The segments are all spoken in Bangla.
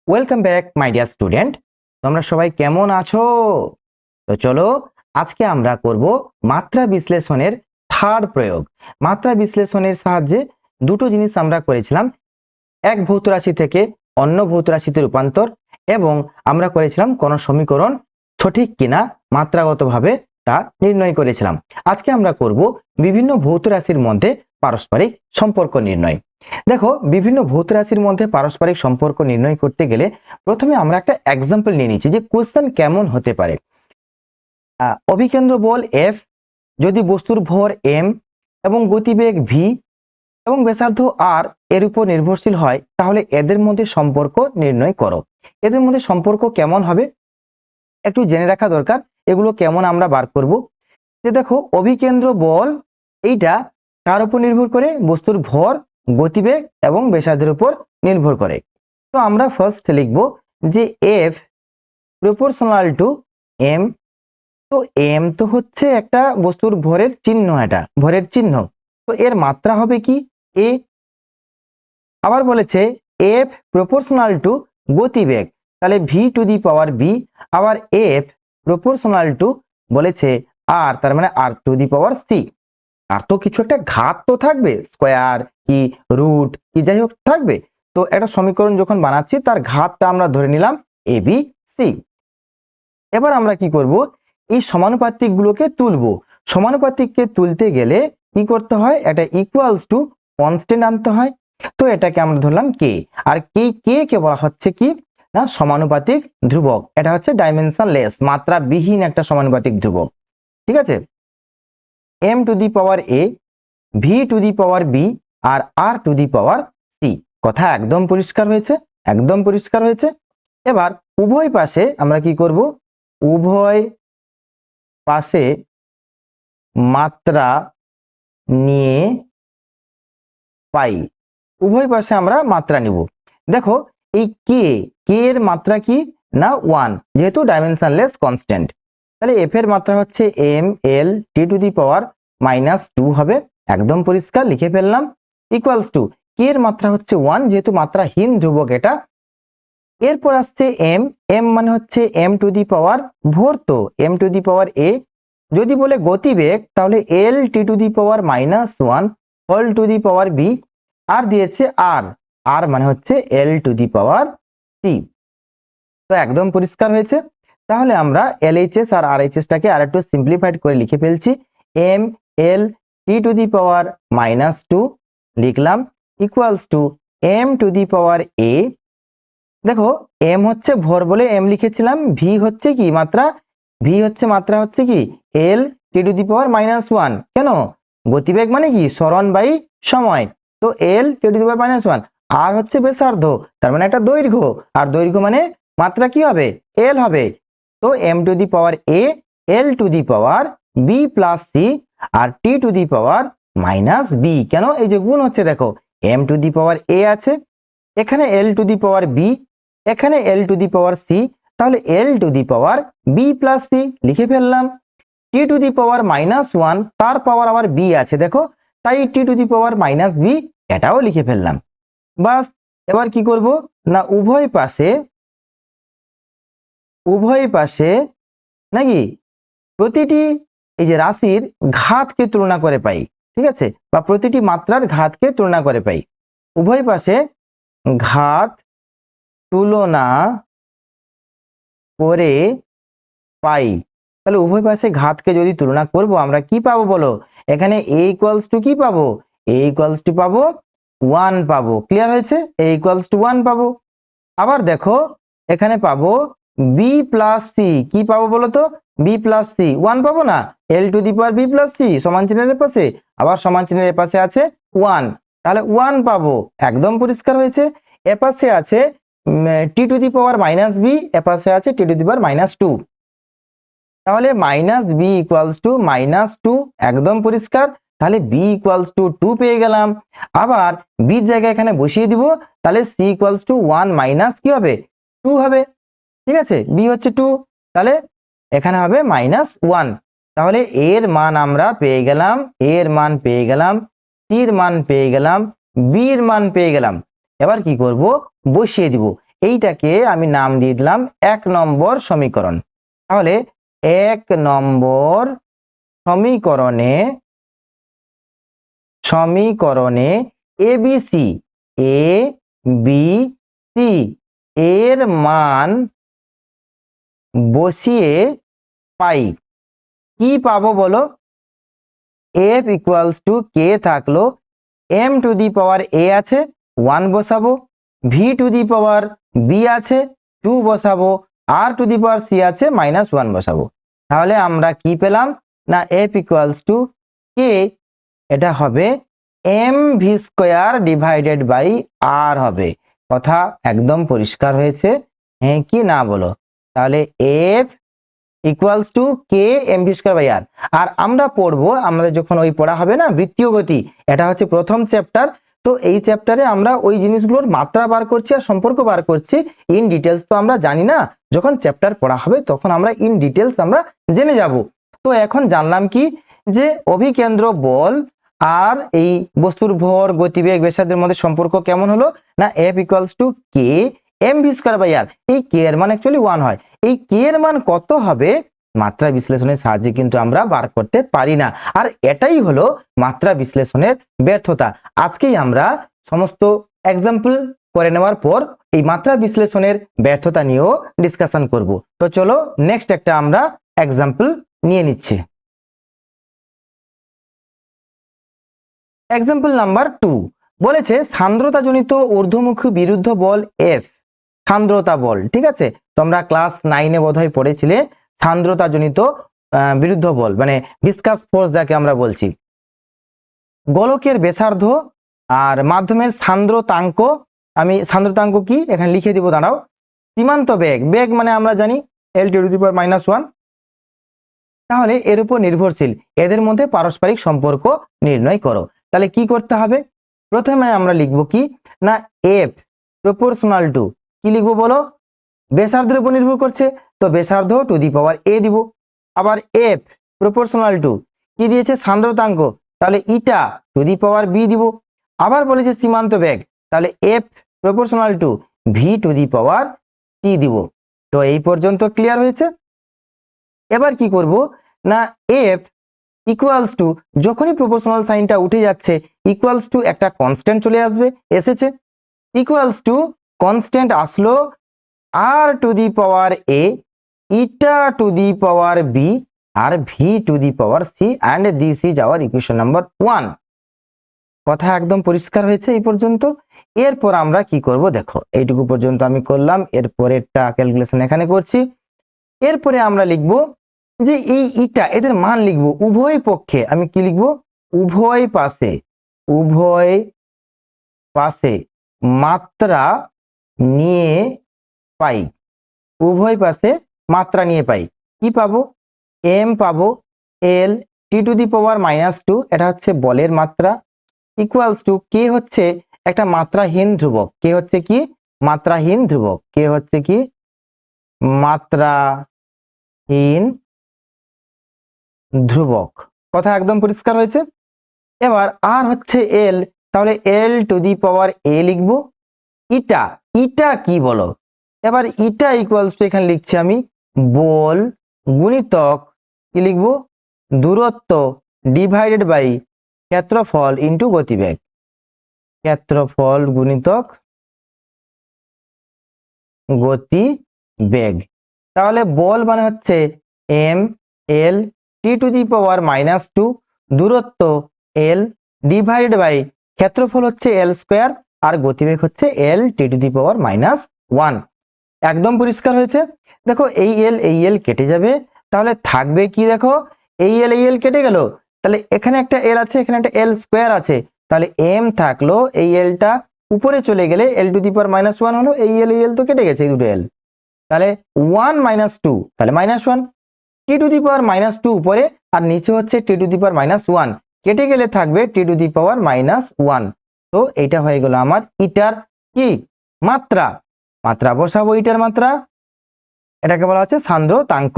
Welcome back my dear student. তোমরা সবাই কেমন আছো? তো চলো আজকে আমরা করব মাত্রা বিশ্লেষণের থার্ড প্রয়োগ। মাত্রা বিশ্লেষণের সাহায্যে দুটো জিনিস আমরা করেছিলাম, এক ভৌত রাশি থেকে অন্য ভৌত রাশিতে রূপান্তর, এবং আমরা করেছিলাম কোন সমীকরণ সঠিক কিনা মাত্রাগতভাবে তা নির্ণয় করেছিলাম। আজকে আমরা করব বিভিন্ন ভৌত রাশির মধ্যে পারস্পরিক সম্পর্ক নির্ণয়। দেখো, বিভিন্ন ভৌত রাশির মধ্যে পারস্পরিক সম্পর্ক নির্ণয় করতে গেলে প্রথমে আমরা একটা এক্সাম্পল নিয়ে নিচ্ছি যে কোশ্চেন কেমন হতে পারে। অভিকেন্দ্র বল F, যদি বস্তুর ভর m এবং গতিবেগ v এবং ব্যাসার্ধ r এর উপর নির্ভরশীল হয়, তাহলে এদের মধ্যে সম্পর্ক নির্ণয় করো। এদের মধ্যে সম্পর্ক কেমন হবে একটু জেনে রাখা দরকার। এগুলো কেমন আমরা বার করব, যে দেখো অভিকেন্দ্র বল এইটা কার উপর নির্ভর করে? বস্তুর ভর, গতিবেগ এবং ব্যাসার্ধের উপর নির্ভর করে। তো আমরা ফার্স্ট লিখব যে F প্রপোর্শনাল টু m। তো m তো হচ্ছে একটা বস্তুর ভরের চিহ্ন, এটা ভরের চিহ্ন, তো এর মাত্রা হবে কি? a। আবার বলেছে F প্রপোর্শনাল টু গতিবেগ, তাহলে v to the power b। আবার F প্রপোর্শনাল টু বলেছে r, তার মানে r to the power c। আর তো কিছু একটা ঘাত তো থাকবে, স্কয়ার কি রুট কি যাই হোক থাকবে। তো একটা সমীকরণ যখন বানাচ্ছি তার ঘাতটা আমরা ধরে নিলাম a b c। এবার আমরা কি করব? এই সমানুপাতিক গুলোকে তুলবো। সমানুপাতিককে তুলতে গেলে কি করতে হয়? এটা ইকুয়ালস টু কনস্ট্যান্ট আনতে হয়। তো এটাকে আমরা ধরলাম কে, আর কে কে বলা হচ্ছে কি না সমানুপাতিক ধ্রুবক। এটা হচ্ছে ডাইমেনশনলেস, মাত্রা বিহীন একটা সমানুপাতিক ধ্রুবক। ঠিক আছে, m to the power a, v to the power b আর r to the power c। কথা একদম পরিষ্কার হয়েছে? একদম পরিষ্কার হয়েছে। এবার উভয় পাশে আমরা কি করব? উভয় পাশে মাত্রা নিয়ে পাই। উভয় পাশে আমরা মাত্রা নিব। দেখো এই কে এর মাত্রা কি না 1, যেহেতু ডাইমেনশনলেস কনস্ট্যান্ট। তাহলে f এর মাত্রা হচ্ছে m l t to the power -2 হবে। একদম পরিষ্কার, লিখে ফেললাম। ইকুয়ালস টু কে এর মাত্রা হচ্ছে 1, যেহেতু মাত্রাহীন ধ্রুবক এটা। এরপর আসছে m মানে হচ্ছে m টু দি পাওয়ার ভর, তো m to the power a। যদি বলে গতিবেগ, তাহলে l t to the power -1 whole to the power b। আর দিয়েছে r মানে হচ্ছে l to the power c। তো একদম পরিষ্কার হয়েছে। তাহলে আমরা LHS আর RHS টাকে আরেকটু সিম্পলিফাইড করে লিখে ফেলছি। m l t to the power -2 লিখলাম equals to m to the power a। দেখো m হচ্ছে ভর বলে m লিখেছিলাম, v হচ্ছে কি মাত্রা, v হচ্ছে মাত্রা হচ্ছে কি l t to the power -1। কেন? গতিবেগ মানে কি সরণ বাই সময়, তো l t to the power -1। আর হচ্ছে ব্যাসার্ধ, তার মানে একটা দৈর্ঘ্য, আর দৈর্ঘ্য মানে মাত্রা কি হবে? l হবে। তো m to the power a, l to the power b plus c আর t to the power -b। কেন? এই যে গুণ হচ্ছে, দেখো m to the power a আছে, এখানে l to the power b, এখানে l to the power c, তাহলে l to the power b plus c লিখে ফেললাম। t টু দি পাওয়ার -1, তার পাওয়ার আবার b আছে দেখো, তাই t to the power -b এটাও লিখে ফেললাম। বাস, এবার কি করব না উভয় পাশে নাকি প্রতিটি এই যে রাশির ঘাতকে তুলনা করে পাই। ঠিক আছে, বা প্রতিটি মাত্রার ঘাতকে তুলনা করে পাই। উভয় পাশে ঘাত তুলনা করে পাই। তাহলে উভয় পাশে ঘাতকে যদি তুলনা করব আমরা কি পাবো বলো? এখানে a ইকুয়ালস টু কি পাবো? a ইকুয়ালস টু পাবো 1 পাবো। ক্লিয়ার হয়েছে? a ইকুয়ালস টু 1 পাবো। আবার দেখো এখানে পাবো b প্লাস c। কি পাবো বলো তো? b প্লাস c 1 পাবো না? l to the power b plus c সমান চিহ্নের পাশে আবার সমান চিহ্নের পাশে আছে 1, তাহলে 1 পাবো। একদম পরিষ্কার হয়েছে। এ পাশে আছে t to the power -b, এ পাশে আছে t টু দি পাওয়ার -2, তাহলে -b ইকুয়ালস টু -2। একদম পরিষ্কার। তাহলে b ইকুয়ালস টু 2 পেয়ে গেলাম। আবার b এর জায়গায় এখানে বসিয়ে দিব, তাহলে c ইকুয়ালস টু 1 মাইনাস কি হবে? 2 হবে। ঠিক আছে, b হচ্ছে 2, তাহলে এখানে হবে -1। তাহলে এর মান আমরা পেয়ে গেলাম, এর মান পেয়ে গেলাম, c এর মান পেয়ে গেলাম, b এর মান পেয়ে গেলাম। এবার কি করব? বসিয়ে দিব। এইটাকে আমি নাম দিয়ে দিলাম 1 নম্বর সমীকরণ। তাহলে 1 নম্বর সমীকরণে এবিসি এর মান বসিয়ে পাই। কি পাবো বলো? f ইকুয়ালস টু কে থাকলো, m to the power a আছে 1 বসাবো, v to the power b আছে 2 বসাবো, r to the power c আছে -1 বসাবো। তাহলে আমরা কি পেলাম না f ইকুয়ালস টু কে, এটা হবে mv square divided by r হবে। কথা একদম পরিষ্কার হয়েছে, হ্যাঁ কি না বলো? তাহলে f equals to K MV square by R. আর আমরা পড়বো, আমাদের যখন ওই পড়া হবে না বৃত্তীয় গতি, এটা হচ্ছে প্রথম চ্যাপ্টার। তো এই চ্যাপ্টারে আমরা ওই জিনিসগুলোর মাত্রা বার করছি আর সম্পর্ক বার করছি। ইন ডিটেলস তো আমরা জানি না, যখন চ্যাপ্টার পড়া হবে তখন আমরা ইন ডিটেলস আমরা জেনে যাব। তো এখন জানলাম কি, যে অভিকেন্দ্র বল আর এই বস্তুর ভর, গতিবেগ, ব্যাসার্ধের মধ্যে সম্পর্ক কেমন হলো না F equals to K MV square by R. এই কে এর মান অ্যাকচুয়ালি 1 হয়। এই কে এর মান কত হবে মাত্রা বিশ্লেষণের সাহায্যে কিন্তু আমরা বার করতে পারি না। আর এটাই হলো মাত্রা বিশ্লেষণের ব্যর্থতা। আজকেই আমরা সমস্ত এক্সাম্পল করে নেওয়ার পর এই মাত্রা বিশ্লেষণের ব্যর্থতা নিয়েও ডিসকাশন করব। তো চলো নেক্সট একটা আমরা এক্সাম্পল নিয়ে নিচ্ছি। এক্সাম্পল নাম্বার 2 বলেছে সান্দ্রতাজনিত ঊর্ধ্বমুখী বিরুদ্ধ বল এফ, সান্দ্রতা বল, ঠিক আছে? তোমরা ক্লাস 9 এ বোধহয় পড়েছিলে সান্দ্রতাজনিত বিরুদ্ধ বল, মানে ভিসকাস ফোর্স যাকে আমরা বলছি। গোলকের ব্যাসার্ধ আর মাধ্যমের সান্দ্রতাঙ্ক, আমি সান্দ্রতাঙ্ক কি এখানে লিখে দিব, দাঁড়াও। সীমান্ত বেগ, বেগ মানে আমরা জানি l টু দি পাওয়ার -1। তাহলে এর উপর নির্ভরশীল, এদের মধ্যে পারস্পরিক সম্পর্ক নির্ণয় করো। তাহলে কি করতে হবে? প্রথমে আমরা লিখব কি না f প্রপোর্শনাল টু, কি লিখবো বলো? ব্যাসার্ধের উপর নির্ভর করছে, তো ব্যাসার্ধ টু দি পাওয়ার a দিব। আবার f প্রপোর্শনাল টু কি দিয়েছে? সান্দ্রতাঙ্ক, তাহলে ইটা টু দি পাওয়ার b দিব। আবার বলেছে সীমান্ত বেগ, তাহলে f proportional to v to the power c দিব। তো এই পর্যন্ত ক্লিয়ার হয়েছে? এবার কি করব না f ইকুয়ালস টু, যখনই প্রপোর্শনাল সাইনটা উঠে যাচ্ছে ইকুয়ালস টু একটা কনস্ট্যান্ট চলে আসবে, এসেছে। ইকুয়ালস টু কনস্ট্যান্ট আসলো r to the power a, eta to the power b আর v to the power c, and this is our equation number 1। কথা একদম পরিষ্কার হয়েছে এই পর্যন্ত? এরপর আমরা কি করব দেখো, এইটুকু পর্যন্ত আমি করলাম, এরপরেরটা ক্যালকুলেশন এখানে করছি। এরপরে আমরা লিখব যে এই ইটা, এদের মান লিখব উভয় পক্ষে। আমি কি লিখব? উভয় পাশে মাত্রা নিয়ে পাই, উভয় পাশে মাত্রা নিয়ে পাই। কি পাবো? m পাবো l t to the power -2, এটা হচ্ছে বলের মাত্রা, ইকুয়ালস টু কে হচ্ছে একটা মাত্রাহীন ধ্রুবক, কে হচ্ছে কি মাত্রাহীন ধ্রুবক, কে হচ্ছে কি মাত্রাহীন ধ্রুবক। কথা একদম পরিষ্কার হয়েছে? এবার আর হচ্ছে এল, তাহলে এল টু দি পাওয়ার এ লিখবো। ইটা, ইটা কি বলো? এবার ইটা ইকুয়ালস টু এখানে লিখছি আমি বল গুণিতক কি লিখবো? দূরত্ব ডিভাইডেড বাই ক্ষেত্রফল ইন্টু গতিবেগ, ক্ষেত্রফল গুণিতক গতিবেগ। তাহলে বল মানে হচ্ছে M L T to the power -2, দূরত্ব এল ডিভাইডেড বাই ক্ষেত্রফল হচ্ছে এল স্কোয়ার, আর গতিবেগ হচ্ছে এল টি টু দি পাওয়ার -1। একদম পরিষ্কার হয়েছে? দেখো এই এল কেটে যাবে, তাহলে থাকবে কি দেখো, এই এল কেটে গেল, তাহলে এখানে একটা এল আছে, এখানে একটা এল স্কোয়ার আছে, তাহলে এম থাকলো, এই এলটা উপরে চলে গেলে এল টু দি পাওয়ার -1 হলো, এই এল তো কেটে গেছে, এই দুটো এল, তাহলে 1 - 2 তাহলে -1, টি টু দি পাওয়ার -2 উপরে আর নিচে হচ্ছে টি টু দি পাওয়ার -1, কেটে গেলে থাকবে টি টু দি পাওয়ার -1। তো এটা হয়ে গেল আমার ইটার কি মাত্রা, মাত্রা বসাবো ইটার মাত্রা, এটাকে বলা হচ্ছে সান্দ্রতাঙ্ক,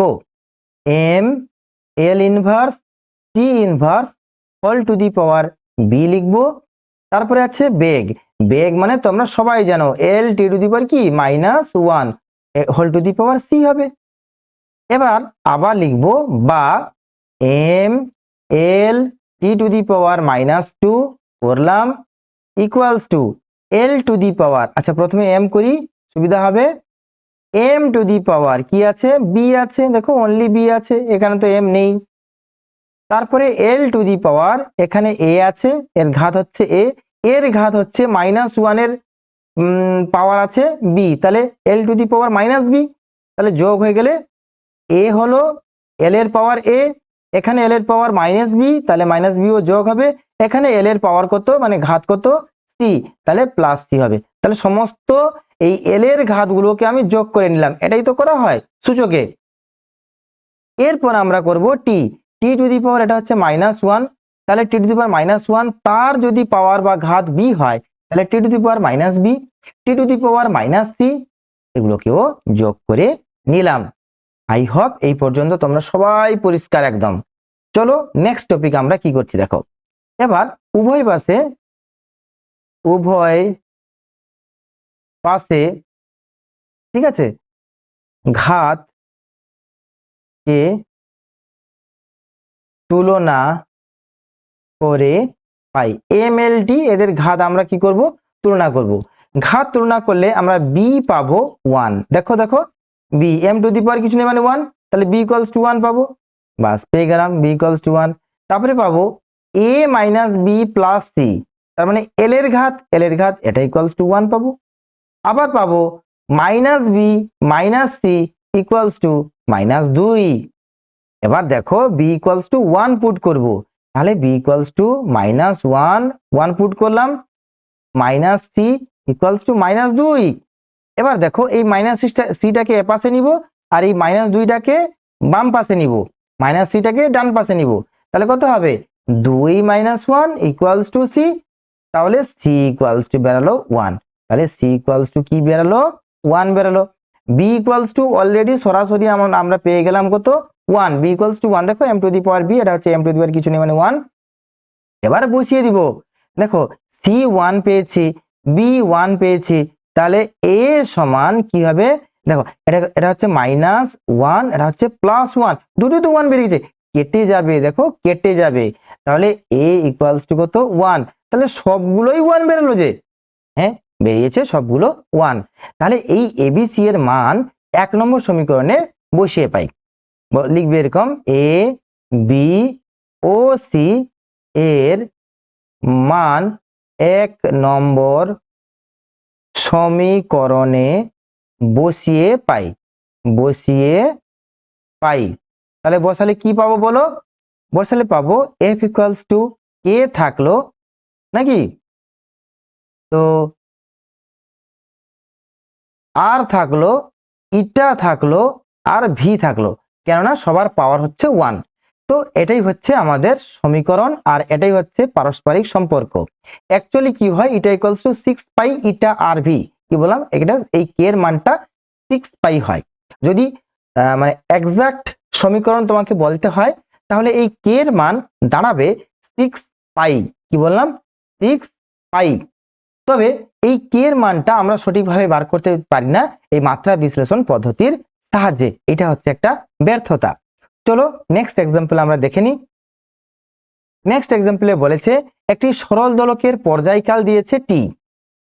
M L inverse T inverse whole to the power B লিখবো। তারপরে আছে বেগ, বেগ মানে তোমরা সবাই জানো এল টি টু দি পাওয়ার কি -1 whole to the power C হবে। এবার আবার লিখবো বা M L T to the power -2 করলাম equals to L to the power, আচ্ছা প্রথমে এম করি সুবিধা হবে, এম টু দি পাওয়ার কি আছে বি আছে, দেখো অনলি বি আছে, এখানে তো এম নেই। তারপরে এল টু দি পাওয়ার এখানে এ আছে, এর ঘাত হচ্ছে এ, এর ঘাত হচ্ছে -1 এর পাওয়ার আছে বি, তাহলে এল টু দি পাওয়ার -বি, তাহলে যোগ হয়ে গেলে এ হলো এল এর পাওয়ার এ, এখানে এল এর পাওয়ার -বি, তাহলে -বি ও যোগ হবে, এখানে এল এর পাওয়ার কত মানে ঘাত কত সি, তাহলে প্লাস সি হবে। তাহলে সমস্ত এই এল এর ঘাতগুলোকে আমি যোগ করে নিলাম, এটাই তো করা হয় সূচকে। এরপর আমরা করব টি, টি টু দি পাওয়ার এটা হচ্ছে -1, তাহলে টি টু দি পাওয়ার -1 তার যদি পাওয়ার বা ঘাত বি হয় তাহলে T to the power -B, T to the power -C, এগুলোকেও যোগ করে নিলাম। আই হোপ এই পর্যন্ত তোমরা সবাই পরিষ্কার একদম। চলো নেক্সট টপিক আমরা কি করছি দেখো, এবার উভয় পাশে ঠিক আছে ঘাত কে তুলনা করে পাই, এম এল টি এদের ঘাত আমরা কি করব তুলনা করব, ঘাত তুলনা করলে আমরা বি পাবো 1, দেখো দেখো বি এম টু দি পাওয়ার কিছু নেই মানে 1, তাহলে বি ইকুয়ালস টু 1 পাবো, বাস পেয়ে গেলাম বি ইকুয়ালস টু 1। তারপরে পাবো এ মাইনাস বি প্লাস সি, তার মানে এল এর ঘাত এটা ইকুয়ালস টু 1 পাবো। আবার পাবো minus B minus C equals to -2। এবার দেখো বি ইকুয়ালস টু 1 পুট করব, তাহলে বি ইকুয়ালস টু -1 পুট করলাম, মাইনাস সি ইকুয়ালস টু -2। এবার দেখো এই মাইনাস সিটাকে এ পাশে নিব আর এই -2টাকে বাম পাশে নিব, মাইনাস সিটাকে ডান পাশে নিব, তাহলে কত হবে 2 - 1 ইকুয়ালস টু সি, তাহলে সি ইকুয়ালস টু বেরালো 1, তাহলে সি ইকুয়ালস টু কি বেরালো 1 বেরালো। বি ইকুয়ালস টু অলরেডি সরাসরি আমরা পেয়ে গেলাম কত 1, বি ইকুয়ালস টু 1, দেখো M to the power B, এটা হচ্ছে এম টু দি পাওয়ার কিছু নেই মানে 1। এবার বসিয়ে দিব, দেখো সি 1 পেয়েছি বি 1 পেয়েছি, তাহলে এ সমান কি হবে দেখো এটা হচ্ছে -1, এটা হচ্ছে +1, দুটো তো 1 বেরিয়েছে, কেটে যাবে, দেখো কেটে যাবে, তাহলে এ ইকুয়ালস টু কত 1, তাহলে সবগুলোই 1 বেরোলো যে, হ্যাঁ বেরিয়েছে সবগুলো 1, তাহলে এই এবিসি এর মান 1 নম্বর সমীকরণে বসিয়ে পাই, লিখবে এরকম এ বি ও সি এর মান 1 নম্বর সমীকরণে বসিয়ে পাই, তাহলে বসালে কি পাবো বলো, বসালে পাবো এফ ইকুয়ালস টু কে থাকলো নাকি, তো আর থাকলো ইটা থাকলো আর ভি থাকলো, কেননা সবার পাওয়ার হচ্ছে 1, তো এটাই হচ্ছে আমাদের সমীকরণ আর এটাই হচ্ছে পারস্পরিক সম্পর্ক। অ্যাকচুয়ালি কি হয় eta equals to 6 pi eta R V, কি বললাম এটা এই কে এর মানটা 6 পাই হয়, যদি মানে এক্সাক্ট সমীকরণ তোমাকে বলতে হয় তাহলে এই কে এর মান দাঁড়াবে 6 পাই, কি বললাম 6 পাই। তবে এই কে এর মানটা আমরা সঠিকভাবে বার করতে পারি না এই মাত্রা বিশ্লেষণ পদ্ধতির সাহায্যে, এটা হচ্ছে একটা ব্যর্থতা। চলো নেক্সট এক্সাম্পল আমরা দেখে নিই। নেক্সট এক্সাম্পলে বলেছে একটি সরল দোলকের পর্যায়কাল দিয়েছে টি,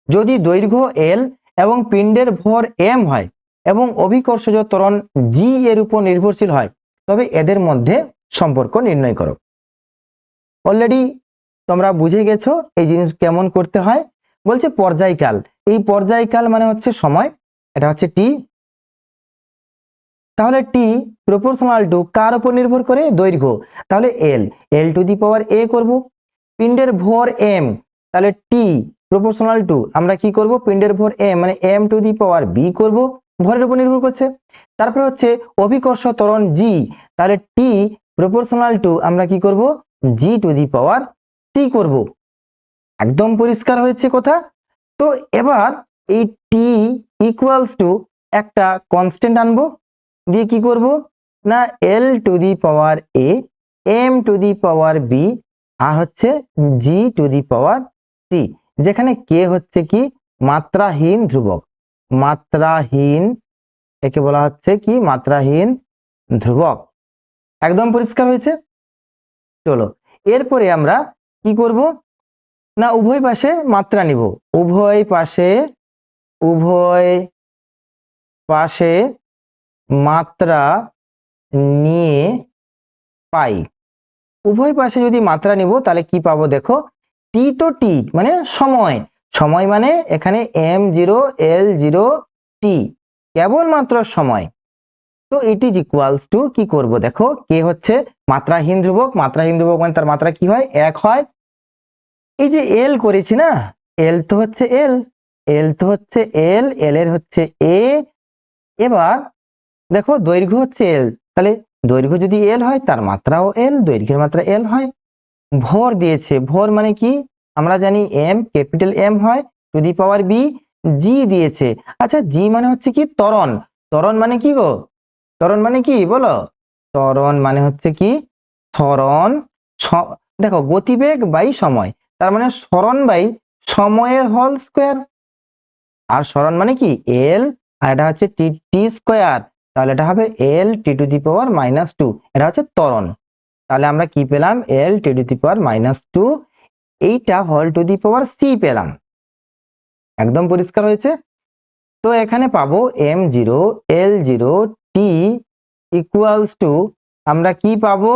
যদি দৈর্ঘ্য এল এবং পিণ্ডের ভর এম হয় এবং অভিকর্ষজ ত্বরণ জি এর উপর নির্ভরশীল হয় তবে এদের মধ্যে সম্পর্ক নির্ণয় করো। অলরেডি তোমরা বুঝে গেছো এই জিনিস কেমন করতে হয়, বলছে পর্যায়কাল, এই পর্যায়কাল মানে হচ্ছে সময়, এটা হচ্ছে টি, তাহলে টি প্রপোর্শনাল টু কার উপর নির্ভর করে দৈর্ঘ্য, তাহলে এল টু দি পাওয়ার এ করব, পিণ্ডের ভর এম, তাহলে টি প্রপোর্শনাল টু আমরা কি করব পিণ্ডের ভর এম মানে M to the power B করব, ভরের উপর নির্ভর করছে। তারপরে হচ্ছে অভিকর্ষ ত্বরণ জি, তাহলে টি প্রপোর্শনাল টু আমরা কি করব জি টু দি পাওয়ার সি করব, একদম পরিষ্কার হয়েছে কথা। তো এবার এই টি ইকুয়ালস টু একটা কনস্ট্যান্ট আনবো, দিয়ে কি করব না L to the power A M to the power B আর হচ্ছে G to the power C, যেখানে কে হচ্ছে কি মাত্রাহীন ধ্রুবক, মাত্রাহীন, একে বলা হচ্ছে কি মাত্রাহীন ধ্রুবক। একদম পরিষ্কার হয়েছে। চলো এরপরে আমরা কি করব না উভয় পাশে মাত্রা নিব, উভয় পাশে মাত্রা নিয়ে পাই। উভয় পাশে যদি মাত্রা নিব তাহলে কি পাবো দেখো, টি তো টি মানে সময়, সময় মানে এখানে m0 l0 t কেবলমাত্র সময়। তো ইট ইজ ইকুয়ালস টু কি করব দেখো, কে হচ্ছে মাত্রাহীন ধ্রুবক, মাত্রাহীন ধ্রুবক মানে তার মাত্রা কি হয় 1 হয়। এই যে এল করেছি না, এল তো হচ্ছে এল, এল তো হচ্ছে এল, এল এর হচ্ছে এ। এবার দেখো দৈর্ঘ্য হচ্ছে এল, তাহলে দৈর্ঘ্য যদি এল হয় তার মাত্রাও এল, দৈর্ঘ্যের মাত্রা এল হয়। ভর দিয়েছে, ভর মানে কি আমরা জানি এম, ক্যাপিটাল এম হয়, টু দি পাওয়ার বি। জি দিয়েছে, আচ্ছা জি মানে হচ্ছে কি ত্বরণ, ত্বরণ মানে কি গো, ত্বরণ মানে কি বলো, ত্বরণ মানে হচ্ছে কি ত্বরণ, দেখো গতিবেগ বাই সময়, তার মানে সরণ বাই সময়ের হোল স্কয়ার। আর সরণ মানে কি এল, আর এটা হচ্ছে টি টি স্কয়ার, তাহলে এটা হবে এল টি টু দি পাওয়ার -2, এটা হচ্ছে ত্বরণ। তাহলে আমরা কি পেলাম এল টি টু দি পাওয়ার -2, এইটা whole to the power C পেলাম। একদম পরিষ্কার হয়েছে। তো এখানে পাবো m0 l0 t equals to আমরা কি পাবো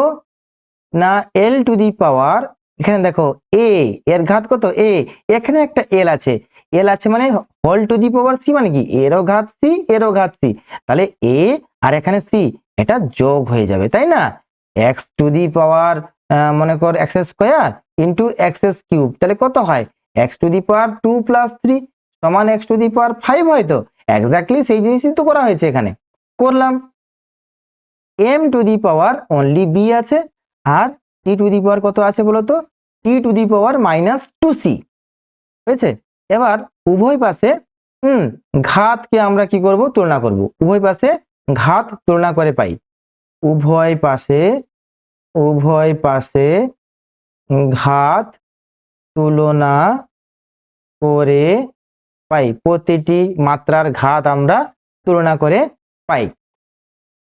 না এল টু দি পাওয়ার, এখানে দেখো এ এর ঘাত কত এ, এখানে একটা এল আছে, এল আছে মানে whole to the power C মানে কি এরও ঘাত সি এরও ঘাত সি, তাহলে এ আর এখানে সি এটা যোগ হয়ে যাবে তাই না, এক্স টু দি পাওয়ার মনে কর x square into x cube, তাহলে কত হয় এক্স টু দি পাওয়ার 2 + 3 সমান এক্স টু দি পাওয়ার 5 হয়। তো এক্স্যাক্টলি সেই জিনিসই তো করা হয়েছে এখানে করলাম। M to the power only B আছে, আর টি টু দি পাওয়ার কত আছে বলতো টি টু দি পাওয়ার -2c হয়েছে। এবার উভয় পাশে ঘাতকে আমরা কি করব তুলনা করব, উভয় পাশে ঘাত তুলনা করে পাই, উভয় পাশে ঘাত তুলনা করে পাই, প্রতিটি মাত্রার ঘাত আমরা তুলনা করে পাই।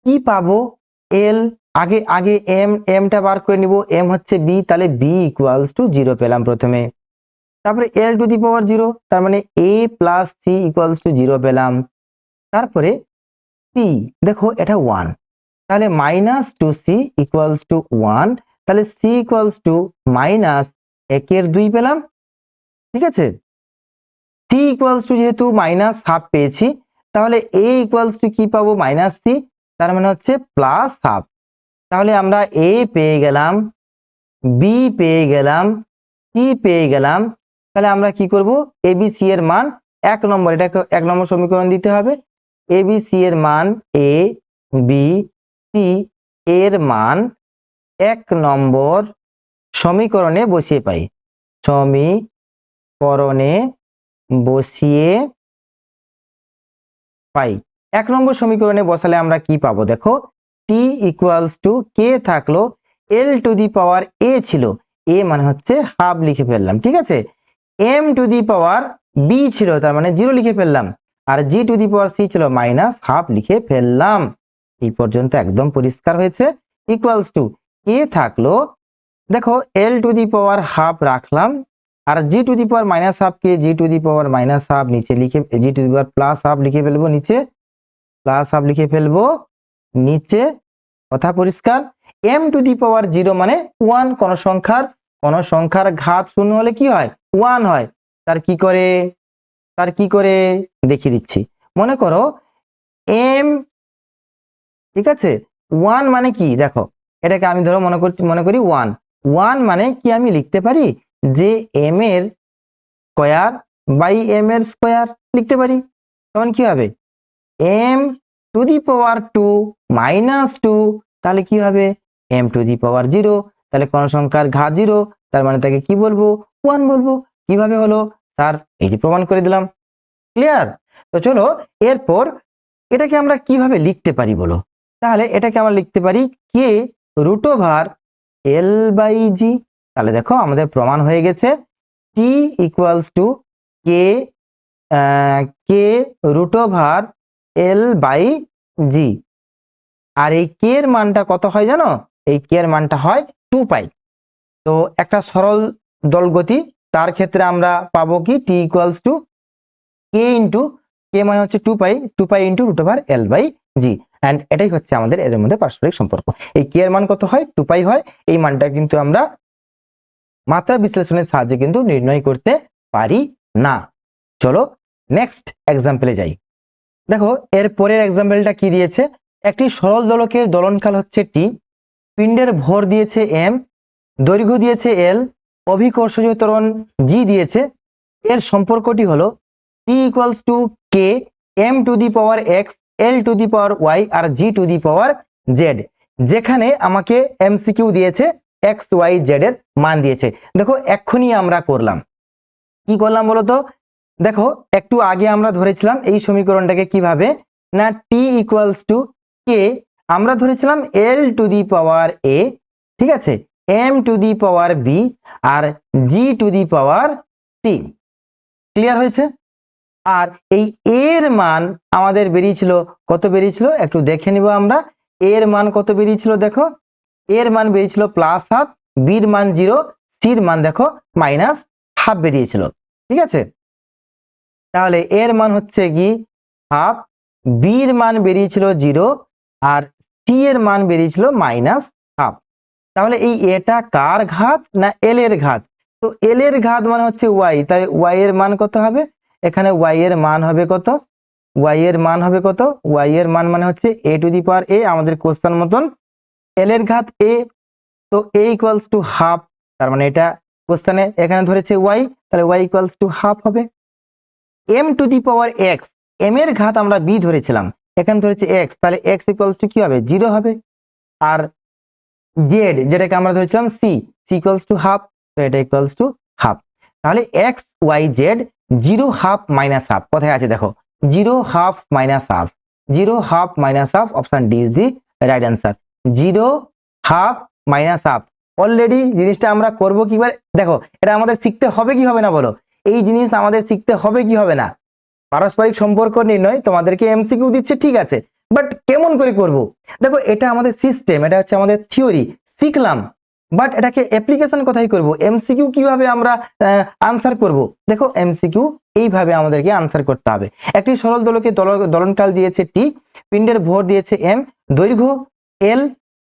কি পাবো এল, আগে আগে এমটা বার করে নিব, এম হচ্ছে বি, তাহলে বি ইকুয়ালস টু 0 পেলাম প্রথমে। তারপরে এল টু দি পাওয়ার 0, তার মানে এ প্লাস সি ইকুয়ালস টু 0 পেলাম। তারপরে সি দেখো এটা 1, তাহলে -2c ইকুয়ালস টু 1, তাহলে সি ইকুয়ালস টু -1/2 পেলাম। ঠিক আছে, সি ইকুয়ালস টু যেহেতু -1/2 পেয়েছি, তাহলে এ ইকুয়ালস টু কি পাবো -c, তার মানে হচ্ছে +1/2। তাহলে আমরা এ পেয়ে গেলাম, বি পেয়ে গেলাম, সি পেয়ে গেলাম। তাহলে আমরা কি করব এবিসি এর মান 1 নম্বর, এটাকে 1 নম্বর সমীকরণ দিতে হবে। এবিসি এর মান এ বি সি এর মান 1 নম্বর সমীকরণে বসিয়ে পাই, সমীকরণে বসিয়ে পাই। 1 নম্বর সমীকরণে বসালে আমরা কি পাবো দেখো, টি ইকুয়ালস টু কে থাকলো, এল টু দি পাওয়ার এ ছিল, এ মানে হচ্ছে হাফ লিখে ফেললাম, ঠিক আছে, M to the power B ছিল তার মানে 0 লিখে ফেললাম, আর G to the power C ছিল -1/2 লিখে ফেললাম। এই পর্যন্ত একদম পরিষ্কার হয়েছে। ইকুয়ালস টু কে থাকলো, দেখো এল টু দি পাওয়ার হাফ রাখলাম, আর G to the power -1/2 K G to the পাওয়ার -1/2 নিচে লিখে, জি টু দি পাওয়ার +1/2 লিখে ফেলবো নিচে, +1/2 লিখে ফেলবো নিচে, কথা পরিষ্কার। এম টু দি পাওয়ার 0 মানে 1, কোন সংখ্যার ঘাত 0 হলে কি হয় 1 হয়, তার কি করে দেখিয়ে দিচ্ছি। মনে করো এম, ঠিক আছে, 1 মানে কি দেখো, এটাকে আমি ধরো মনে করি 1 মানে কি আমি লিখতে পারি যে এম এর স্কয়ার বাই এম এর স্কয়ার লিখতে পারি, তখন কি হবে এম টু দি পাওয়ার 2 -2, তাহলে কি হবে এম টু দি পাওয়ার 0, তাহলে কোন সংখ্যার ঘাত 0, তার মানে তাকে কি বলবো 1 বলবো। কিভাবে হলো স্যার, এই যে প্রমাণ করে দিলাম, ক্লিয়ার। তো চলো এরপর এটাকে আমরা কিভাবে লিখতে পারি বলো, তাহলে এটাকে আমরা লিখতে পারি কে √এল/জি। তাহলে দেখো আমাদের প্রমাণ হয়ে গেছে, T equals to K K root over L by G. আর এই কে এর মানটা কত হয় জানো? এই কে এর মানটা হয় 2 পাই। তো একটা সরল দোলগতি, তার ক্ষেত্রে আমরা পাবো কি T equals to K into K মানে হচ্ছে 2 pi into root over L by G. And এটাই হচ্ছে আমাদের এদের মধ্যে পারস্পরিক সম্পর্ক। এই কে এর মান কত হয়? 2 পাই হয়। এই মানটা কিন্তু আমরা মাত্রা বিশ্লেষণের সাহায্যে কিন্তু নির্ণয় করতে পারি না। চলো নেক্সট এক্সাম্পলে যাই। দেখো এর পরের এক্সাম্পলটা কি দিয়েছে, একটি সরল দোলকের দোলনকাল হচ্ছে টি, পিণ্ডের ভর দিয়েছে এম, দৈর্ঘ্য দিয়েছে এল, অভিকর্ষজ ত্বরণ জি দিয়েছে। এর সম্পর্কটি হলো T equals to K M to the power X L to the power Y আর G to the power Z, যেখানে আমাকে এমসিকিউ দিয়েছে এক্স ওয়াই জেড এর মান দিয়েছে। দেখো এক্ষুনি আমরা করলাম, কি করলাম বলতো? দেখো একটু আগে আমরা ধরেছিলাম এই সমীকরণটাকে কিভাবে, না টি ইকুয়ালস টু কে আমরা ধরেছিলাম এল টু দি পাওয়ার এ, ঠিক আছে, M to the power B আর G to the power C. Clear হয়েছে? আর এই এর মান আমাদের বেরিয়েছিল কত? বেরিয়েছিল একটু দেখে নিব আমরা। এর মান কত বেরিয়েছিল? দেখো এর মান বেরিয়েছিল প্লাস হাফ, বির মান 0, সির মান দেখো মাইনাস হাফ বেরিয়েছিল। ঠিক আছে, তাহলে এর মান হচ্ছে কি হাফ, বির মান বেরিয়েছিল 0 আর সি এর মান বেরিয়েছিল মাইনাস হাফ। তাহলে এই এটা কার ঘাত? না এল এর ঘাত। তো এল এর ঘাত মানে হচ্ছে ওয়াই, তাই ওয়াই এর মান কত হবে? এখানে ওয়াই এর মান হবে কত? ওয়াই এর মান হবে কত? ওয়াই এর মান মানে হচ্ছে এ টু দি পাওয়ার এ, আমাদের কোশ্চেন মতন এল এর ঘাত এ, তো এ ইকুয়ালস টু হাফ, তার মানে এটা কোশ্চেনে এখানে ধরেছে ওয়াই, তাহলে ওয়াই ইকুয়ালস টু হাফ হবে। M to the power X, M এর ঘাত আমরা বি ধরেছিলাম, এখানে ধরেছে এক্স, তাহলে এক্স ইকুয়ালস টু কি হবে? 0 হবে। আর জেড যেটাকে আমরা ধরেছিলাম C, C equals to half, তো এটা ইকুয়ালস টু হাফ। তাহলে X Y Z 0 half minus half কোথায় আছে দেখো, 0 half minus half, 0 half minus half, option D is the right answer. 0 half minus half, already জিনিসটা আমরা করব কিভাবে দেখো, এটা আমাদের শিখতে হবে কি হবে না বলো? এই জিনিস আমাদের শিখতে হবে কি হবে না? পারস্পরিক সম্পর্ক নির্ণয় তোমাদেরকে এমসিকিউ দিচ্ছে, ঠিক আছে, বাট কেমন করে করব? দেখো এটা আমাদের সিস্টেম, এটা হচ্ছে আমাদের থিওরি, শিখলাম, বাট এটাকে অ্যাপ্লিকেশন কোথায় করব? এমসিকিউ কিভাবে আমরা আনসার করব? দেখো এমসিকিউ এইভাবে আমাদেরকে আনসার করতে হবে। একটি সরল দোলকে দোলনকাল দিয়েছে টি, পিণ্ডের ভর দিয়েছে এম, দৈর্ঘ্য এল,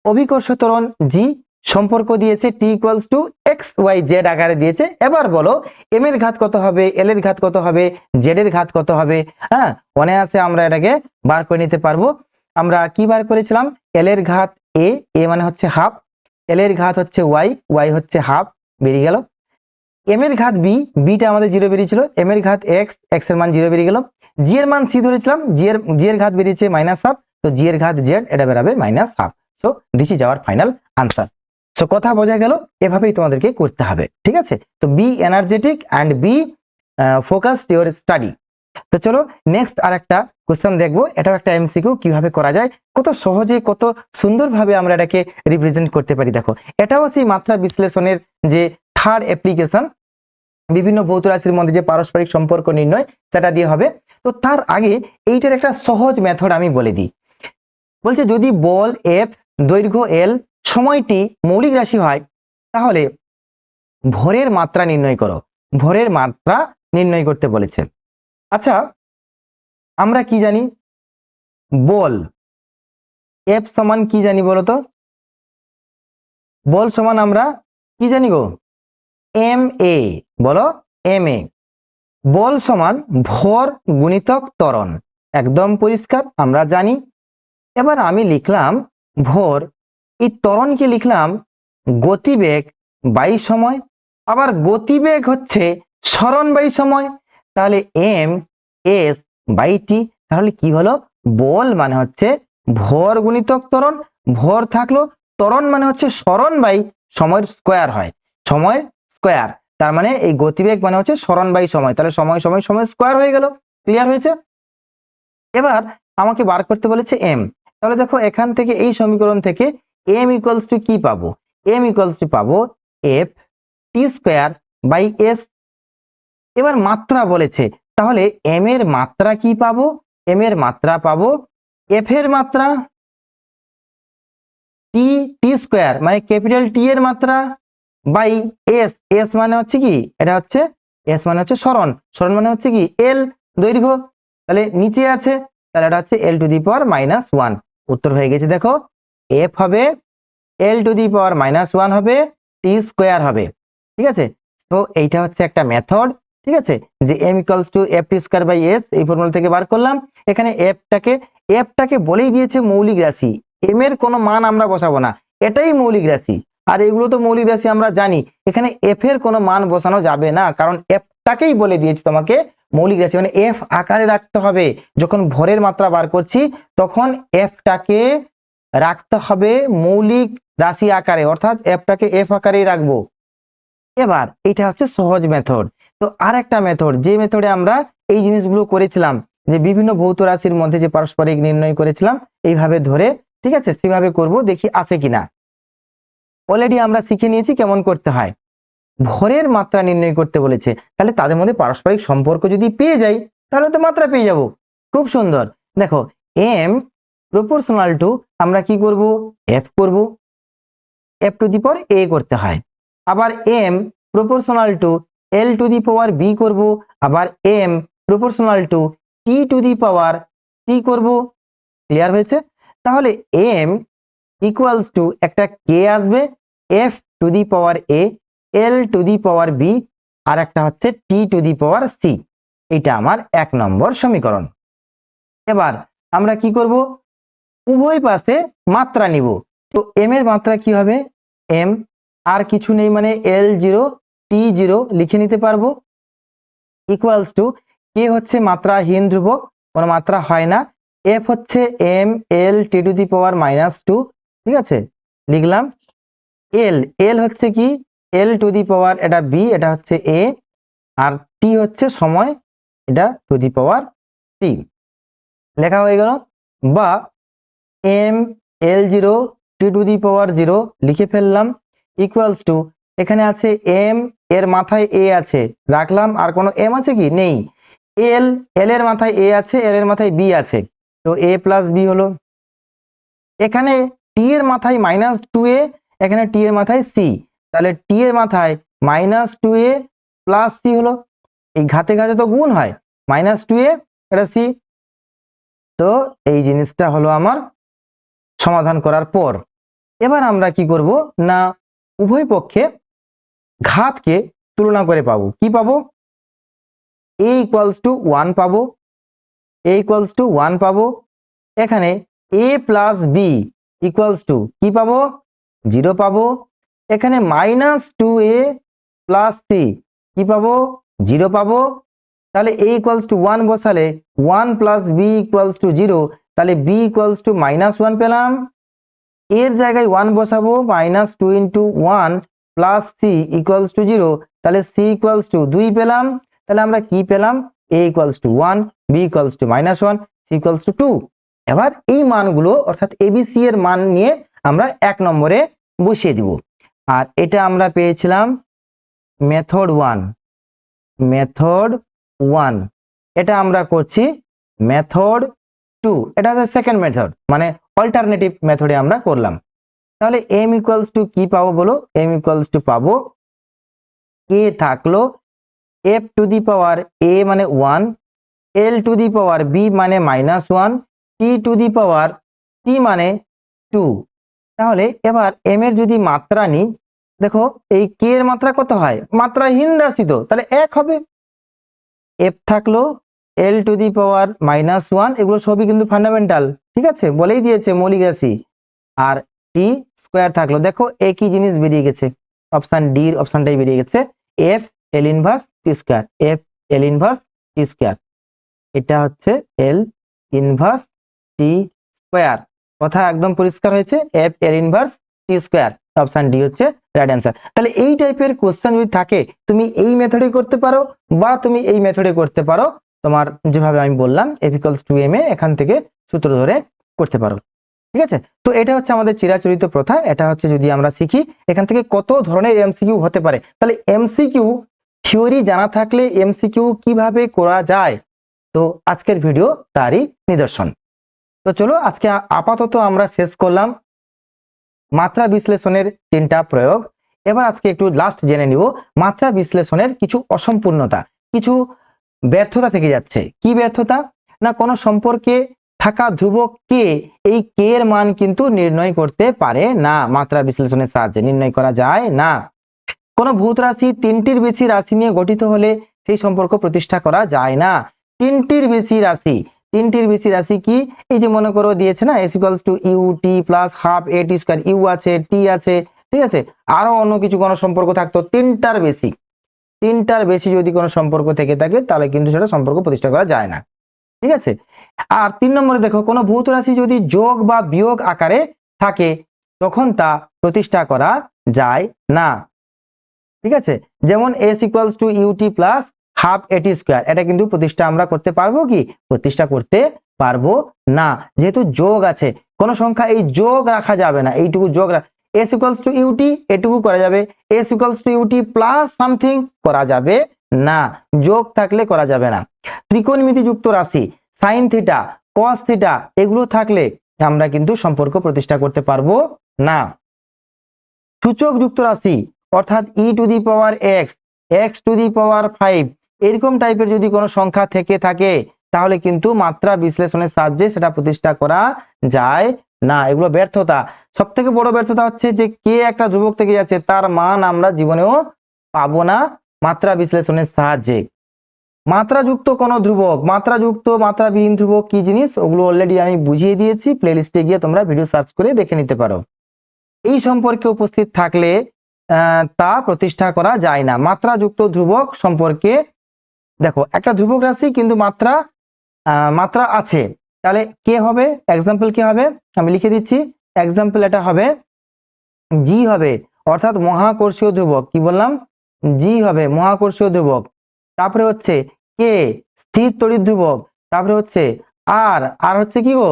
অভিকর্ষ ত্বরণ জি, সম্পর্ক দিয়েছে T equals to X Y Z আকারে দিয়েছে। এবার বলো এম এর ঘাত কত হবে, এল এর ঘাত কত হবে, জেড এর ঘাত কত হবে? হ্যাঁ, অনায়াসে আমরা এটাকে বার করে নিতে পারবো। আমরা কি বার করেছিলাম? এল এর ঘাত এ, এ মানে হচ্ছে হাফ, এল এর ঘাত হচ্ছে ওয়াই, ওয়াই হচ্ছে হাফ, বেরিয়ে গেল। এম এর ঘাত বি, বিটা আমাদের 0 বেরিয়েছিল, এম এর ঘাত এক্স, এক্স এর মান 0 বেরিয়ে গেল। জি এর মান সি ধরেছিলাম, জি এর ঘাত বেরিয়েছে মাইনাস হাফ, তো জি এর ঘাত জেড, এটা বেরাবে minus half. So this is our final answer. So কথা বোঝা গেল, এভাবেই তোমাদেরকে করতে হবে, ঠিক আছে? তো be energetic and be focused your study. তো চলো নেক্সট আরেকটা কোশ্চেন দেখবো, এটাও একটা এমসিকিউ, কিভাবে করা যায়, কত সহজে কত সুন্দরভাবে আমরা এটাকে রিপ্রেজেন্ট করতে পারি। দেখো এটাও সেই মাত্রা বিশ্লেষণের যে থার্ড অ্যাপ্লিকেশন, বিভিন্ন ভৌত রাশির মধ্যে যে পারস্পরিক সম্পর্ক নির্ণয়, সেটা দিয়ে হবে। তো তার আগে এইটার একটা সহজ মেথড আমি বলে দিই। বলছে যদি বল এফ, দৈর্ঘ্য এল, সময়টি মৌলিক রাশি হয়, তাহলে ভরের মাত্রা নির্ণয় করো। ভরের মাত্রা নির্ণয় করতে বলেছে। আচ্ছা আমরা কি জানি? বল এফ সমান কি জানি বলতো? বল সমান আমরা কি জানি গো? এম এ, বলো এম এ। বল সমান ভর গুণিতক ত্বরণ, একদম পরিষ্কার আমরা জানি। এবার আমি লিখলাম ভর, এই ত্বরণকে লিখলাম গতিবেগ বাই সময়, আবার গতিবেগ হচ্ছে সরণ বাই সময়, তাহলে এম এস বাই টি। তাহলে কি হলো? বল মানে হচ্ছে ভর গুণিতক ত্বরণ, ভর থাকলো, ত্বরণ মানে হচ্ছে সরণ বাই সময়ের স্কোয়ার হয়, সময়ের স্কোয়ার, তার মানে এই গতিবেগ মানে হচ্ছে সরণ বাই সময়, তাহলে সময় সময় সময় স্কোয়ার হয়ে গেল। ক্লিয়ার হয়েছে? এবার আমাকে বার করতে বলেছে এম, তাহলে দেখো এখান থেকে এই সমীকরণ থেকে এম ইকুয়ালস টু কি পাবো? এম ইকুয়ালস টু পাবো F T square by S, এবার মাত্রা বলেছে, তাহলে এম এর মাত্রা কি পাবো? এম এর মাত্রা পাবো এফ এর মাত্রা টি, টি স্কোয়ার মানে ক্যাপিটাল টি এর মাত্রা বাই এস, এস মানে হচ্ছে কি, এটা হচ্ছে এস মানে হচ্ছে সরণ, সরণ মানে হচ্ছে কি এল, দৈর্ঘ্য, তাহলে নিচে আছে, তাহলে এটা হচ্ছে L to the power minus one. উত্তর হয়ে গেছে, দেখো এফ হবে L to the power minus one হবে, টি স্কোয়ার হবে। ঠিক আছে, তো এইটা হচ্ছে একটা মেথড। ঠিক আছে, যে M equals to F T square by S, এই ফর্মুলা থেকে বার করলাম। এখানে এফটাকে বলেই দিয়েছে মৌলিক রাশি, এম এর কোনো মান আমরা বসাবো না, এটাই মৌলিক রাশি। আর এগুলো তো মৌলিক রাশি আমরা জানি, এখানে এফ এর কোনো মান বসানো যাবে না, কারণ এফটাকেই বলে দিয়েছে তোমাকে মৌলিক রাশি, মানে এফ আকারে রাখতে হবে। যখন ভরের মাত্রা বার করছি তখন এফটাকে রাখতে হবে মৌলিক রাশি আকারে, অর্থাৎ এফটাকে এফ আকারেই রাখবো। এবার এটা হচ্ছে সহজ মেথড। তো আর একটা মেথড, যে মেথডে আমরা এই জিনিসগুলো করেছিলাম, যে বিভিন্ন ভৌত রাশির মধ্যে যে পারস্পরিক নির্ণয় করেছিলাম এইভাবে ধরে, ঠিক আছে, সেভাবে করব, দেখি আসে কিনা। অলরেডি আমরা শিখে নিয়েছি কেমন করতে হয়। ভরের মাত্রা নির্ণয় করতে বলেছে, তাহলে তাদের মধ্যে পারস্পরিক সম্পর্ক যদি পেয়ে যাই তাহলে তো মাত্রা পেয়ে যাব। খুব সুন্দর, দেখো এম প্রপোর্শনাল টু, আমরা কি করব, এফ করব, এফ টু দি পাওয়ার এ করতে হয়। আবার M proportional to L to the power B করব, আবার M proportional to T to the power C করব। ক্লিয়ার হয়েছে? তাহলে এম ইকুয়ালস টু একটা কে আসবে, F to the power A, L to the power B, আর একটা হচ্ছে টি টু দি পাওয়ার সি। এটা আমার 1 নম্বর সমীকরণ। এবার আমরা কি করব, উভয় পাশে মাত্রা নিব। তো এম এর মাত্রা কি হবে, এম আর কিছু নেই মানে এল জিরো টি জিরো লিখে নিতে পারবো, ইকুয়ালস টু কে হচ্ছে মাত্রাহীন ধ্রুবক, কোনো মাত্রা হয় না, এফ হচ্ছে M L T to the power minus two. ঠিক আছে, লিখলাম। এল, এল হচ্ছে কি এল টু দি পাওয়ার, এটা বি, এটা হচ্ছে এ, আর টি হচ্ছে সময়, এটা টু দি পাওয়ার টি। লেখা হয়ে গেল। বা M L zero T to the power zero লিখে ফেললাম, ইকুয়ালস টু এখানে আছে এম, এর মাথায় এ আছে, রাখলাম, আর কোনো এম আছে কি, নেই। এল, এল এর মাথায় এ আছে, এল এর মাথায় বি আছে, তো এ প্লাস বি হলো। এখানে টি এর মাথায় মাইনাস টু এ, এখানে টি এর মাথায় সি, তাহলে টি এর মাথায় minus two A plus C হলো। এই ঘাতে ঘাতে তো গুণ হয়, মাইনাস টু এ এটা সি। তো এই জিনিসটা হলো আমার সমাধান করার পর। এবার আমরা কি করব না, উভয় পক্ষে ঘাতকে তুলনা করে পাবো। কি পাবো, a ইকুয়ালস টু 1 পাবো, a ইকুয়ালস টু 1 পাবো। এখানে a plus B equals to কি পাবো, 0 পাবো। এখানে minus two A plus C কি পাবো, 0 পাবো। তাহলে a ইকুয়ালস টু 1 বসালে 1 প্লাস বি ইকুয়ালস টু 0, তাহলে b ইকুয়ালস টু মাইনাস 1 পেলাম। এর জায়গায় 1 বসাবো, minus two into 1 plus C equals to 0, তাহলে সি ইকুয়ালস টু 2 পেলাম। তাহলে আমরা কি পেলাম, a equals to 1, b equals to minus 1, c equals to 2। এবার এই মানগুলো অর্থাৎ এবিসি এর মান নিয়ে আমরা 1 নম্বরে বসিয়ে দিব। আর এটা আমরা পেয়েছিলাম মেথড 1, মেথড 1। এটা আমরা করছি মেথড 2, এটা হচ্ছে সেকেন্ড মেথড, মানে অল্টারনেটিভ মেথডে আমরা করলাম। তাহলে m ইকুয়ালস টু কি পাবো বলো, m ইকুয়ালস টু পাবো a থাকলো f two the power a মানে 1, l to the power b মানে minus 1, t to the power c মানে 2। তাহলে এবার m এর যদি মাত্রা নিই, দেখো এই k এর মাত্রা কত হয়, মাত্রাহীন রাশি, তো তাহলে 1 হবে। f থাকলো l to the power minus 1, এগুলো সবই কিন্তু ফান্ডামেন্টাল, ঠিক আছে, বলেই দিয়েছে মৌলিক রাশি। আর টি স্কোয়ার থাকলো, দেখো একই জিনিস বেরিয়ে গেছে, অপশন ডি এর অপশনটাই বেরিয়ে গেছে, এফ এল ইনভার্স টি স্কোয়ার, এফ এল ইনভার্স টি স্কোয়ার। এটা হচ্ছে এল ইনভার্স টি স্কোয়ার, কথা একদম পরিষ্কার হয়েছে, এফ এল ইনভার্স টি স্কোয়ার, অপশন ডি হচ্ছে রাইট অ্যান্সার। তাহলে এই টাইপের কোশ্চেন যদি থাকে তুমি এই মেথডে করতে পারো বা তুমি এই মেথডে করতে পারো, তোমার যেভাবে আমি বললাম F equals two M A, এখান থেকে সূত্র ধরে করতে পারো। ঠিক আছে, তো এটা হচ্ছে আমাদের চিরাচরিত প্রথা। এটা হচ্ছে যদি আমরা শিখি এখান থেকে কত ধরনের এমসিকিউ হতে পারে, তাহলে এমসিকিউ থিওরি জানা থাকলে এমসিকিউ কিভাবে করা যায়, তো আজকের ভিডিও তারই নিদর্শন। তো চলো আজকে আপাতত আমরা শেষ করলাম মাত্রা বিশ্লেষণের 3টা প্রয়োগ। এবার আজকে একটু লাস্ট জেনে নিব মাত্রা বিশ্লেষণের কিছু অসম্পূর্ণতা, কিছু ব্যর্থতা থেকে যাচ্ছে। কি ব্যর্থতা? না কোনো সম্পর্কে থাকা ধ্রুবক কে, এই কে এর মান কিন্তু নির্ণয় করতে পারে না, মাত্রা বিশ্লেষণের সাহায্যে নির্ণয় করা যায় না। কোনো ভৌত রাশি 3টির বেশি রাশি নিয়ে গঠিত হলে সেই সম্পর্ক প্রতিষ্ঠা করা যায় না। 3টির বেশি রাশি, 3টির বেশি রাশি কি? এই যে মনে করো দিয়েছে না s = ut plus half at square, U আছে, টি আছে, ঠিক আছে, আরো অন্য কিছু কোনো সম্পর্ক থাকতো 3টার বেশি, 3টার বেশি যদি কোনো সম্পর্ক থেকে থাকে তাহলে কিন্তু সেটা সম্পর্ক প্রতিষ্ঠা করা যায় না, ঠিক আছে। আর 3 নম্বরে দেখো কোনো ভৌত রাশি যদি যোগ বা বিয়োগ আকারে থাকে তখন তা প্রতিষ্ঠা করা যায় না, ঠিক আছে। যেমন s = ut plus half at square, এটা কিন্তু প্রতিষ্ঠা আমরা করতে পারবো কি? প্রতিষ্ঠা করতে পারবো না, যেহেতু যোগ আছে। কোন সংখ্যা এই যোগ রাখা যাবে না, এইটুকু যোগ s = ut এটুকু করা যাবে, s = ut প্লাস সামথিং করা যাবে না, যোগ থাকলে করা যাবে না। ত্রিকোণমিতি যুক্ত রাশি sin থিটা cos থিটা এগুলো থাকলে আমরা কিন্তু সম্পর্ক প্রতিষ্ঠা করতে পারবো না। সূচক যুক্ত রাশি অর্থাৎ e⁻x, x⁵ এরকম টাইপের যদি কোনো সংখ্যা থেকে থাকে তাহলে কিন্তু মাত্রা বিশ্লেষণের সাহায্যে সেটা প্রতিষ্ঠা করা যায় না, এগুলো ব্যর্থতা। সব থেকে বড় ব্যর্থতা হচ্ছে যে কে একটা ধ্রুবক থেকে যাচ্ছে তার মান আমরা জীবনেও পাবো না মাত্রা বিশ্লেষণের সাহায্যে। মাত্রাযুক্ত কোনো ধ্রুবক, মাত্রাযুক্ত মাত্রাবিহীন ধ্রুবক কি জিনিস ওগুলো অলরেডি আমি বুঝিয়ে দিয়েছি, প্লেলিস্টে গিয়ে তোমরা ভিডিও সার্চ করে দেখে নিতে পারো। এই সম্পর্কে উপস্থিত থাকলে তা প্রতিষ্ঠা করা যায় না। মাত্রাযুক্ত ধ্রুবক সম্পর্কে দেখো একটা ধ্রুবক রাশি কিন্তু মাত্রা আছে, তাহলে কে হবে? এক্সাম্পল কি হবে আমি লিখে দিচ্ছি। এক্সাম্পল এটা হবে জি হবে, অর্থাৎ মহাকর্ষীয় ধ্রুবক। কি বললাম? জি হবে মহাকর্ষীয় ধ্রুবক। তারপরে হচ্ছে কে স্থির তড়িৎ ধ্রুবক। তারপরে হচ্ছে আর হচ্ছে কি গো?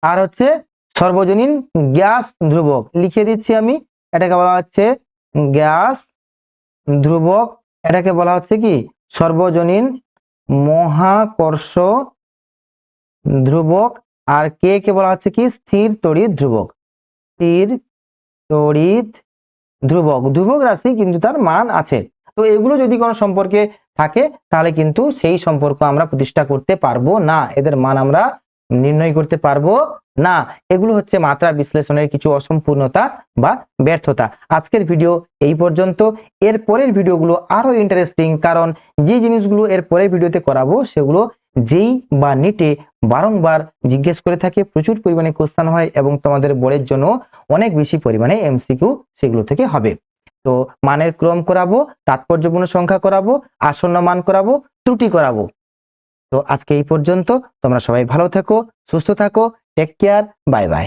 আর হচ্ছে সর্বজনীন গ্যাস ধ্রুবক। লিখে দিচ্ছি আমি, এটাকে বলা হচ্ছে গ্যাস ধ্রুবক, এটাকে বলা হচ্ছে কি সর্বজনীন মহাকর্ষ ধ্রুবক। আর কে কে বলা হচ্ছে কি স্থির তড়িৎ ধ্রুবক। স্থির তড়িৎ ধ্রুবক, ধ্রুবক রাশি কিন্তু তার মান আছে। তো এগুলো যদি কোনো সম্পর্কে থাকে তাহলে কিন্তু সেই সম্পর্ক আমরা প্রতিষ্ঠা করতে পারবো না, এদের মান আমরা নির্ণয় করতে পারবো না। এগুলো হচ্ছে মাত্রা বিশ্লেষণের কিছু অসম্পূর্ণতা বা ব্যর্থতা। আজকের ভিডিও এই পর্যন্ত। এর পরের ভিডিওগুলো আরো ইন্টারেস্টিং, কারণ যে জিনিসগুলো এর পরের ভিডিওতে করাবো সেগুলো যেই বা নিটে বারংবার জিজ্ঞেস করে থাকে, প্রচুর পরিমাণে কোশ্চেন হয় এবং তোমাদের বোর্ডের জন্য অনেক বেশি পরিমাণে এমসিকিউ সেগুলো থেকে হবে। তো মানের ক্রম করাবো, তাৎপর্যপূর্ণ সংখ্যা করাবো, আসন্ন মান করাবো, ত্রুটি করাবো। তো আজকে এই পর্যন্ত। তোমরা সবাই ভালো থেকো, সুস্থ থাকো, টেক কেয়ার, বাই বাই।